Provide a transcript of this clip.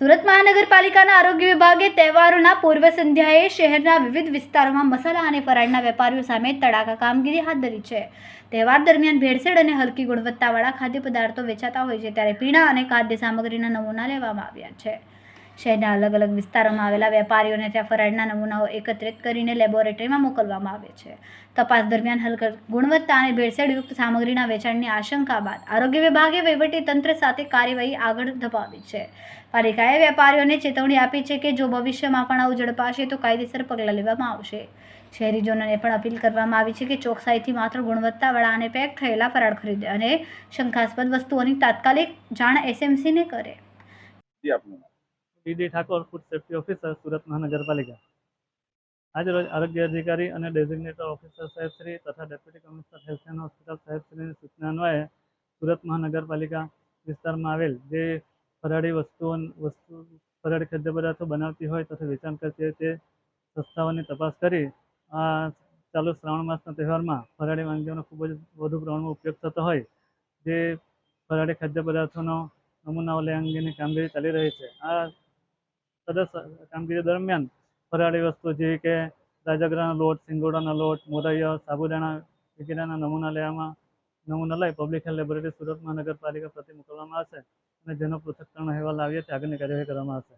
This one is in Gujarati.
સુરત મહાનગરપાલિકાના આરોગ્ય વિભાગે તહેવારોના પૂર્વ સંધ્યાએ શહેરના વિવિધ વિસ્તારોમાં મસાલા અને ફરાળના વેપારીઓ સામે તડાકા કામગીરી હાથ ધરી છે। તહેવાર દરમિયાન ભેળસેળ અને હલકી ગુણવત્તાવાળા ખાદ્ય પદાર્થો વેચાતા હોય છે, ત્યારે પીણા અને ખાદ્ય સામગ્રીના નમૂના લેવામાં આવ્યા છે। શહેરના અલગ અલગ વિસ્તારોમાં આવેલા વેપારીઓને ત્યાં ફરાળના નમૂનાઓ એકત્રિત કરીને લેબોરેટરીમાં મોકલવામાં આવે છે। તપાસ દરમિયાન હલકી ગુણવત્તા અને ભેળસેળયુક્ત સામગ્રીના વેચાણની આશંકા બાદ આરોગ્ય વિભાગે વહીવટીતંત્ર સાથે કાર્યવાહી આગળ ધપાવી છે। પાલિકાએ વેપારીઓને ચેતવણી આપી છે કે જો ભવિષ્યમાં પણ આવું ઝડપાશે તો કાયદેસર પગલાં લેવામાં આવશે। શહેરીજનોને પણ અપીલ કરવામાં આવી છે કે ચોકસાઈથી માત્ર ગુણવત્તાવાળા અને પેક થયેલા ફરાળ ખરીદે અને શંકાસ્પદ વસ્તુઓની તાત્કાલિક જાણ એસએમસીને કરે। D Thakor, food safety officer, Surat મહાનગરપાલિકા। આજ રોજ આરોગ્ય અધિકારી અને ડેઝિગ્નેટેડ ઓફિસર સાહેબશ્રી તથા deputy commissioner health and hospital સાહેબશ્રીની સૂચના અન્વયે સુરત મહાનગરપાલિકા વિસ્તારમાં આવેલ જે ફરાળી ફરાળી ખાદ્ય પદાર્થો બનાવતી હોય તથા વેચાણ કરતી હોય તે સંસ્થાઓની તપાસ કરી આ ચાલુ શ્રાવણ માસના તહેવારમાં ફરાળી વાનગીઓનો ખૂબ જ વધુ પ્રમાણમાં ઉપયોગ થતો હોય જે ફરાળી ખાદ્ય પદાર્થોનો નમૂનાઓ લેવા અંગેની કામગીરી ચાલી રહી છે। આ કામગીરી દરમિયાન ફરાળી વસ્તુ જેવી કે રાજગરાનો લોટ, સિંગોડાનો લોટ, મોરૈયો, સાબુદાણા વગેરેના નમૂના લઈ પબ્લિક હેલ્થ લેબોરેટરી સુરત મહાનગરપાલિકા પ્રતિ મોકલવામાં આવશે અને જેનો પૃથ્થકરણ અહેવાલ લાવીએ તે આગળની કાર્યવાહી કરવામાં આવશે।